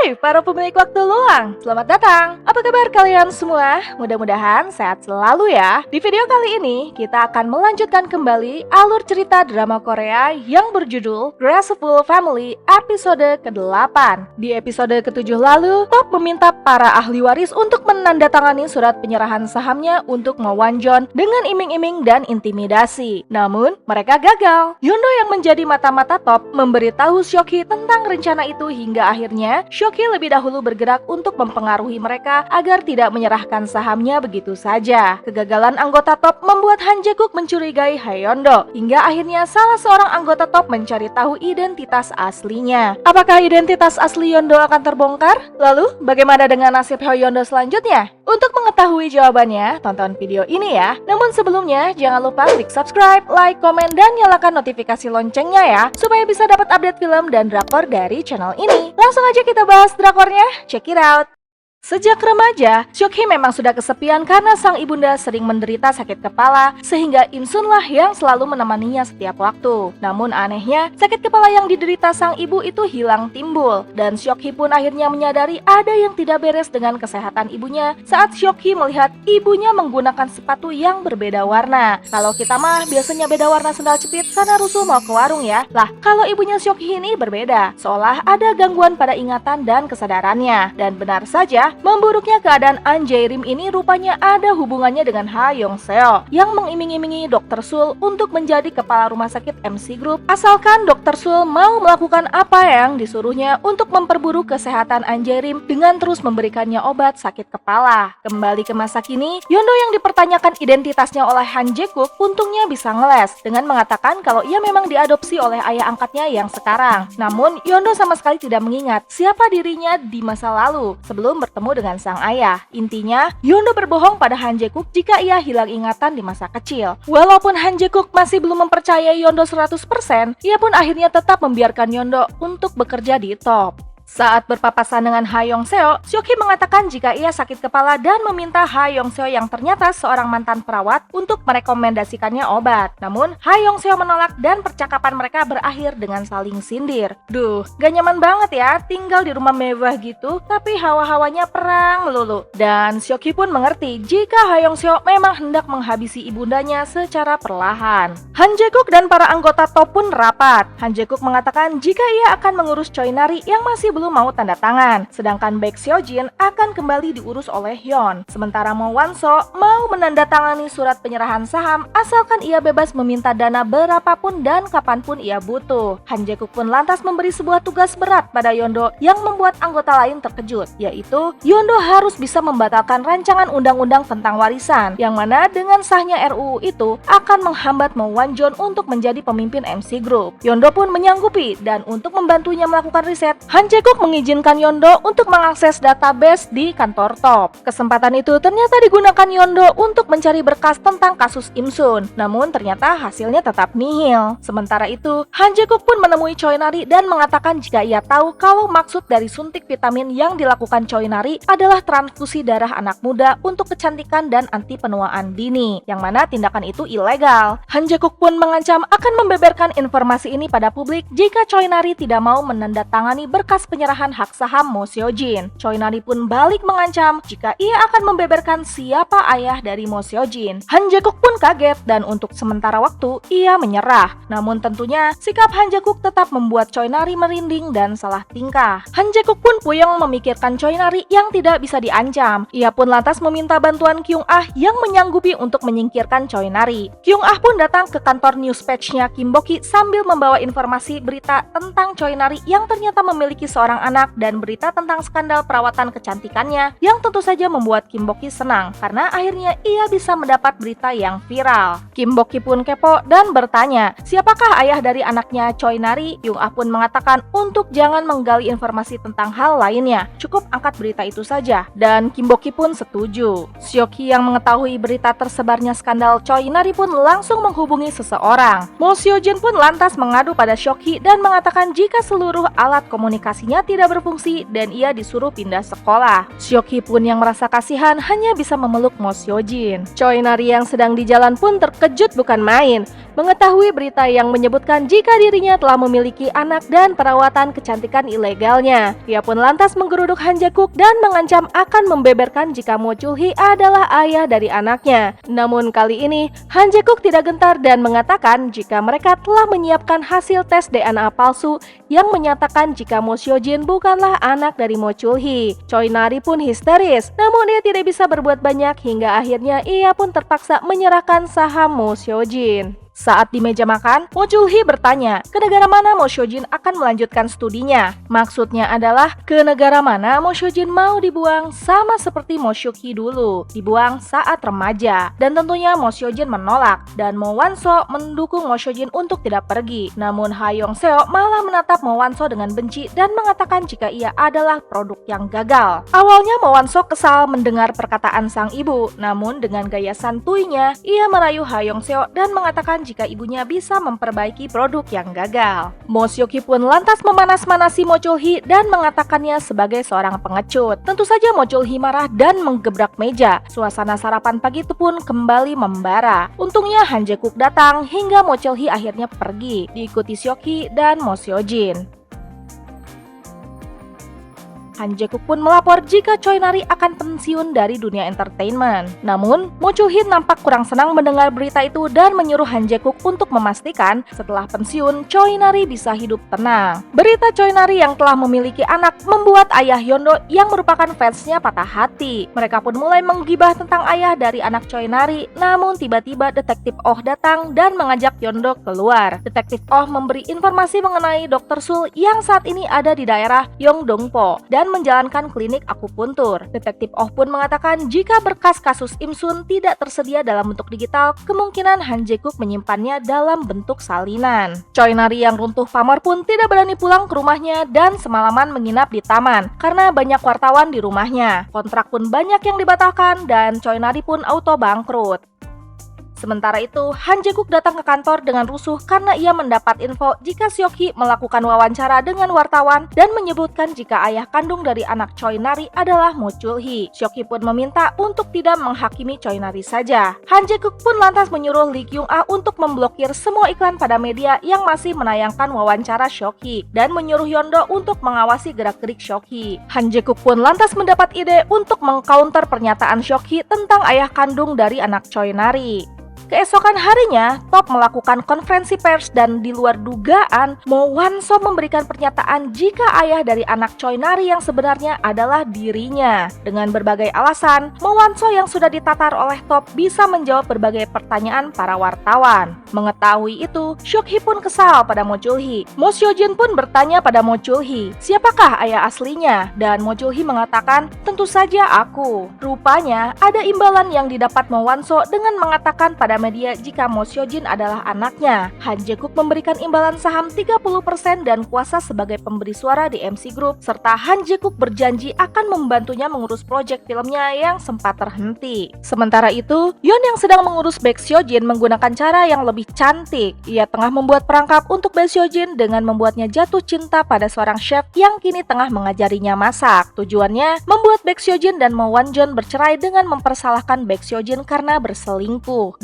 Hai para pemilik waktu luang, selamat datang. Apa kabar kalian semua? Mudah-mudahan sehat selalu ya. Di video kali ini, kita akan melanjutkan kembali alur cerita drama Korea yang berjudul Graceful Family episode ke-8. Di episode ke-7 lalu, Top meminta para ahli waris untuk menandatangani surat penyerahan sahamnya untuk Mo Wan-jon dengan iming-iming dan intimidasi. Namun, mereka gagal. Yondo yang menjadi mata-mata Top memberitahu Seok-hee tentang rencana itu hingga akhirnya Seok-hee lebih dahulu bergerak untuk mempengaruhi mereka agar tidak menyerahkan sahamnya begitu saja. Kegagalan anggota Top membuat Han Jae-guk mencurigai Hae-yondo, hingga akhirnya salah seorang anggota Top mencari tahu identitas aslinya. Apakah identitas asli Yondo akan terbongkar? Lalu, bagaimana dengan nasib Hae-yondo selanjutnya? Untuk mengetahui jawabannya, tonton video ini ya. Namun sebelumnya, jangan lupa klik subscribe, like, komen, dan nyalakan notifikasi loncengnya ya, supaya bisa dapat update film dan drakor dari channel ini. Langsung aja kita bahas drakornya, check it out! Sejak remaja, Seok-hee memang sudah kesepian karena sang ibunda sering menderita sakit kepala, sehingga Im-sun lah yang selalu menemaninya setiap waktu. Namun anehnya, sakit kepala yang diderita sang ibu itu hilang timbul, dan Seok-hee pun akhirnya menyadari ada yang tidak beres dengan kesehatan ibunya saat Seok-hee melihat ibunya menggunakan sepatu yang berbeda warna. Kalau kita mah biasanya beda warna sendal jepit karena rusuh mau ke warung ya. Lah, kalau ibunya Seok-hee ini berbeda, seolah ada gangguan pada ingatan dan kesadarannya. Dan benar saja, memburuknya keadaan An Jae-rim ini rupanya ada hubungannya dengan Ha Yong-seo yang mengiming-imingi Dr. Sul untuk menjadi kepala rumah sakit MC Group asalkan Dr. Sul mau melakukan apa yang disuruhnya untuk memperburuk kesehatan An Jae-rim dengan terus memberikannya obat sakit kepala. Kembali ke masa kini, Yondo yang dipertanyakan identitasnya oleh Han Jae-guk untungnya bisa ngeles dengan mengatakan kalau ia memang diadopsi oleh ayah angkatnya yang sekarang. Namun, Yondo sama sekali tidak mengingat siapa dirinya di masa lalu sebelum bertemu dengan sang ayah. Intinya, Yondo berbohong pada Han Jae-guk jika ia hilang ingatan di masa kecil. Walaupun Han Jae-guk masih belum mempercayai Yondo 100%, ia pun akhirnya tetap membiarkan Yondo untuk bekerja di Top. Saat berpapasan dengan Ha Yong-seo, Seok-hee mengatakan jika ia sakit kepala dan meminta Ha Yong-seo yang ternyata seorang mantan perawat untuk merekomendasikannya obat. Namun, Ha Yong-seo menolak dan percakapan mereka berakhir dengan saling sindir. Duh, gak nyaman banget ya tinggal di rumah mewah gitu, tapi hawa-hawanya perang melulu. Dan Seok-hee pun mengerti jika Ha Yong-seo memang hendak menghabisi ibundanya secara perlahan. Han Jae-guk dan para anggota Top pun rapat. Han Jae-guk mengatakan jika ia akan mengurus Choi Nari yang masih belum mau tanda tangan, sedangkan Baek Seo-jin akan kembali diurus oleh Hyun. Sementara Mo Wan-so mau menandatangani surat penyerahan saham asalkan ia bebas meminta dana berapapun dan kapanpun ia butuh. Han Jae-guk pun lantas memberi sebuah tugas berat pada Yondo yang membuat anggota lain terkejut, yaitu Yondo harus bisa membatalkan rancangan undang-undang tentang warisan, yang mana dengan sahnya RUU itu akan menghambat Mo Wan-jon untuk menjadi pemimpin MC Group. Yondo pun menyanggupi, dan untuk membantunya melakukan riset, Han Jae-guk mengizinkan Yondo untuk mengakses database di kantor Top. Kesempatan itu ternyata digunakan Yondo untuk mencari berkas tentang kasus Im-sun, namun ternyata hasilnya tetap nihil. Sementara itu, Han Jae-guk pun menemui Choi Nari dan mengatakan jika ia tahu kalau maksud dari suntik vitamin yang dilakukan Choi Nari adalah transfusi darah anak muda untuk kecantikan dan anti penuaan dini, yang mana tindakan itu ilegal. Han Jae-guk pun mengancam akan membeberkan informasi ini pada publik jika Choi Nari tidak mau menandatangani berkas penyerahan hak saham Mo Seo-jin. Choi Nari pun balik mengancam jika ia akan membeberkan siapa ayah dari Mo Seo-jin. Han Jae-guk pun kaget dan untuk sementara waktu ia menyerah. Namun tentunya sikap Han Jae-guk tetap membuat Choi Nari merinding dan salah tingkah. Han Jae-guk pun puyeng memikirkan Choi Nari yang tidak bisa diancam. Ia pun lantas meminta bantuan Kyung-ah yang menyanggupi untuk menyingkirkan Choi Nari. Kyung-ah pun datang ke kantor Newspatch-nya Kim Bok-hee sambil membawa informasi berita tentang Choi Nari yang ternyata memiliki seorang anak dan berita tentang skandal perawatan kecantikannya yang tentu saja membuat Kim Bok-hee senang karena akhirnya ia bisa mendapat berita yang viral. Kim Bok-hee pun kepo dan bertanya, siapakah ayah dari anaknya Choi Nari? Kyung-ah pun mengatakan untuk jangan menggali informasi tentang hal lainnya, cukup angkat berita itu saja, dan Kim Bok-hee pun setuju. Seok-hee yang mengetahui berita tersebarnya skandal Choi Nari pun langsung menghubungi seseorang. Mo Seo-jin pun lantas mengadu pada Seok-hee dan mengatakan jika seluruh alat komunikasinya hatinya tidak berfungsi dan ia disuruh pindah sekolah. Seok-hee pun yang merasa kasihan hanya bisa memeluk Mo Seo-jin. Choi Nari yang sedang di jalan pun terkejut bukan main mengetahui berita yang menyebutkan jika dirinya telah memiliki anak dan perawatan kecantikan ilegalnya. Ia pun lantas menggeruduk Han Jae-guk dan mengancam akan membeberkan jika Mo Chul-hee adalah ayah dari anaknya. Namun kali ini Han Jae-guk tidak gentar dan mengatakan jika mereka telah menyiapkan hasil tes DNA palsu yang menyatakan jika Mo Seo-jin bukanlah anak dari Mo Chul-hee. Choi Nari pun histeris, namun ia tidak bisa berbuat banyak hingga akhirnya ia pun terpaksa menyerahkan saham Mo Seo-jin. Saat di meja makan, Mo Chul-hee bertanya ke negara mana Mo Seo-jin akan melanjutkan studinya. Maksudnya adalah ke negara mana Mo Seo-jin mau dibuang sama seperti Mo Seok-hee dulu, dibuang saat remaja. Dan tentunya Mo Seo-jin menolak dan Mo Wan-so mendukung Mo Seo-jin untuk tidak pergi. Namun Ha Yong-seo malah menatap Mo Wan-so dengan benci dan mengatakan jika ia adalah produk yang gagal. Awalnya Mo Wan-so kesal mendengar perkataan sang ibu, namun dengan gaya santuinya ia merayu Ha Yong-seo dan mengatakan jika ibunya bisa memperbaiki produk yang gagal. Mo Seok-hee pun lantas memanas-manasi Mo Chul-hee dan mengatakannya sebagai seorang pengecut. Tentu saja Mo Chul-hee marah dan menggebrak meja. Suasana sarapan pagi itu pun kembali membara. Untungnya Han Jae-guk datang hingga Mo Chul-hee akhirnya pergi, diikuti Seok-hee dan Mo Seo-jin. Han Jae-guk pun melapor jika Choi Nari akan pensiun dari dunia entertainment. Namun, Mo Chul-hee nampak kurang senang mendengar berita itu dan menyuruh Han Jae-guk untuk memastikan setelah pensiun Choi Nari bisa hidup tenang. Berita Choi Nari yang telah memiliki anak membuat ayah Yeon-do yang merupakan fansnya patah hati. Mereka pun mulai menggibah tentang ayah dari anak Choi Nari. Namun tiba-tiba Detektif Oh datang dan mengajak Yeon-do keluar. Detektif Oh memberi informasi mengenai Dr. Sul yang saat ini ada di daerah Yeongdongpo dan menjalankan klinik akupuntur. Detektif Oh pun mengatakan jika berkas kasus Im Sun tidak tersedia dalam bentuk digital, kemungkinan Han Jae-guk menyimpannya dalam bentuk salinan. Choi Nari yang runtuh pamor pun tidak berani pulang ke rumahnya dan semalaman menginap di taman karena banyak wartawan di rumahnya. Kontrak pun banyak yang dibatalkan dan Choi Nari pun auto bangkrut. Sementara itu, Han Jae-guk datang ke kantor dengan rusuh karena ia mendapat info jika Seok-hee melakukan wawancara dengan wartawan dan menyebutkan jika ayah kandung dari anak Choi Nari adalah Mo Chul-hee. Seok-hee pun meminta untuk tidak menghakimi Choi Nari saja. Han Jae-guk pun lantas menyuruh Lee Kyung-ah untuk memblokir semua iklan pada media yang masih menayangkan wawancara Seok-hee dan menyuruh Yeon-do untuk mengawasi gerak-gerik Seok-hee. Han Jae-guk pun lantas mendapat ide untuk mengcounter pernyataan Seok-hee tentang ayah kandung dari anak Choi Nari. Keesokan harinya, Top melakukan konferensi pers dan di luar dugaan, Mo Wan-so memberikan pernyataan jika ayah dari anak Choi Nari yang sebenarnya adalah dirinya. Dengan berbagai alasan, Mo Wan-so yang sudah ditatar oleh Top bisa menjawab berbagai pertanyaan para wartawan. Mengetahui itu, Seok-hee pun kesal pada Mo Chul-hee. Mo Seo-jin pun bertanya pada Mo Chul-hee, siapakah ayah aslinya? Dan Mo Chul-hee mengatakan, tentu saja aku. Rupanya, ada imbalan yang didapat Mo Wan-so dengan mengatakan pada media jika Mo Seo-jin adalah anaknya. Han Jae-guk memberikan imbalan saham 30% dan kuasa sebagai pemberi suara di MC Group, serta Han Jae-guk berjanji akan membantunya mengurus proyek filmnya yang sempat terhenti. Sementara itu, Yeon yang sedang mengurus Baek Seo-jin menggunakan cara yang lebih cantik. Ia tengah membuat perangkap untuk Baek Seo-jin dengan membuatnya jatuh cinta pada seorang chef yang kini tengah mengajarinya masak. Tujuannya membuat Baek Seo-jin dan Mo Wan-jon bercerai dengan mempersalahkan Baek Seo-jin karena berselingkuh.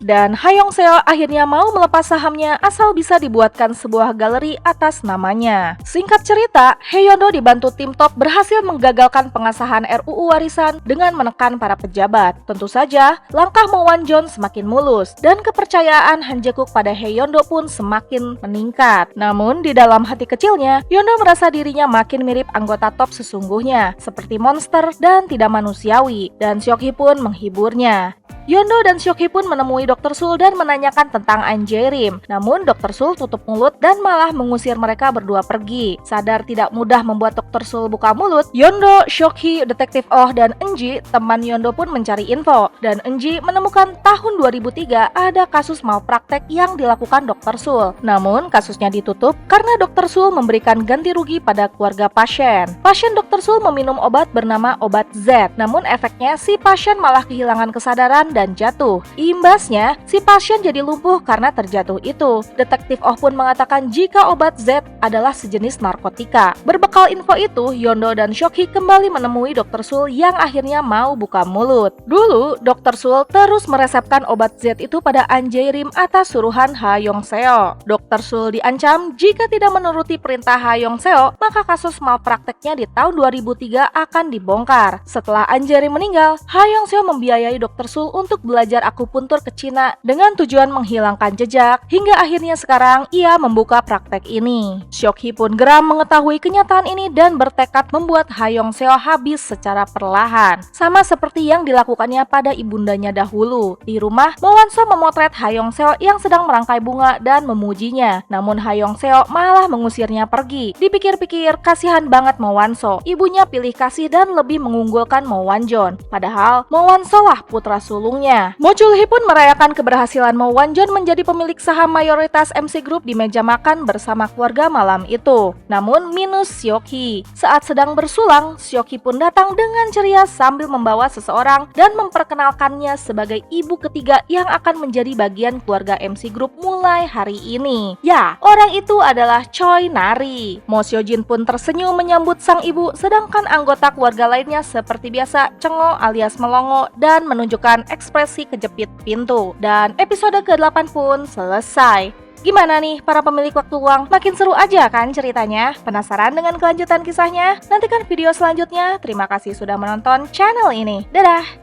Dan Ha Yong-seo akhirnya mau melepas sahamnya asal bisa dibuatkan sebuah galeri atas namanya. Singkat cerita, Yeon-do dibantu tim Top berhasil menggagalkan pengesahan RUU Warisan dengan menekan para pejabat. Tentu saja, langkah Mo Wan-jon semakin mulus dan kepercayaan Han Jae-guk pada Yeon-do pun semakin meningkat. Namun di dalam hati kecilnya, Yeon-do merasa dirinya makin mirip anggota Top sesungguhnya, seperti monster dan tidak manusiawi, dan Seok-hee pun menghiburnya. Yeon-do dan Seok-hee pun menemui Dr. Sul dan menanyakan tentang An Jae-rim. Namun Dr. Sul tutup mulut dan malah mengusir mereka berdua pergi. Sadar tidak mudah membuat Dr. Sul buka mulut, Yeon-do, Seok-hee, Detektif Oh, dan Eun-ji, teman Yeon-do pun mencari info. Dan Eun-ji menemukan tahun 2003 ada kasus malpraktek yang dilakukan Dr. Sul. Namun kasusnya ditutup karena Dr. Sul memberikan ganti rugi pada keluarga pasien. Pasien Dr. Sul meminum obat bernama obat Z. Namun efeknya si pasien malah kehilangan kesadaran dan jatuh. Imbasnya, si pasien jadi lumpuh karena terjatuh itu. Detektif Oh pun mengatakan jika obat Z adalah sejenis narkotika. Berbekal info itu, Yondo dan Seok-hee kembali menemui Dr. Sul yang akhirnya mau buka mulut. Dulu, Dr. Sul terus meresepkan obat Z itu pada An Jae-rim atas suruhan Ha Yong-seo. Dr. Sul diancam jika tidak menuruti perintah Ha Yong-seo, maka kasus malprakteknya di tahun 2003 akan dibongkar. Setelah An Jae-rim meninggal, Ha Yong-seo membiayai Dr. Sul untuk belajar akupuntur ke Cina dengan tujuan menghilangkan jejak, hingga akhirnya sekarang ia membuka praktek ini. Seok-hee pun geram mengetahui kenyataan ini dan bertekad membuat Ha Yong-seo habis secara perlahan, sama seperti yang dilakukannya pada ibundanya dahulu. Di rumah, Mo Wan-so memotret Ha Yong-seo yang sedang merangkai bunga dan memujinya, namun Ha Yong-seo malah mengusirnya pergi. Dipikir-pikir, kasihan banget Mo Wan-so. Ibunya pilih kasih dan lebih mengunggulkan Mo Wan-jon. Padahal Mo Wan-so lah putra sulungnya. Mo Chul-hee pun merayakan keberhasilan Mo Wan-jon menjadi pemilik saham mayoritas MC Group di meja makan bersama keluarga malam itu. Namun minus Seok-hee. Saat sedang bersulang, Seok-hee pun datang dengan ceria sambil membawa seseorang dan memperkenalkannya sebagai ibu ketiga yang akan menjadi bagian keluarga MC Group mulai hari ini. Ya, orang itu adalah Choi Nari. Mo Seo-jin pun tersenyum menyambut sang ibu, sedangkan anggota keluarga lainnya seperti biasa cengok alias melongo dan menunjukkan ekspresi kejepit pintu. Dan episode ke-8 pun selesai. Gimana nih para pemilik waktu luang? Makin seru aja kan ceritanya? Penasaran dengan kelanjutan kisahnya? Nantikan video selanjutnya. Terima kasih sudah menonton channel ini. Dadah!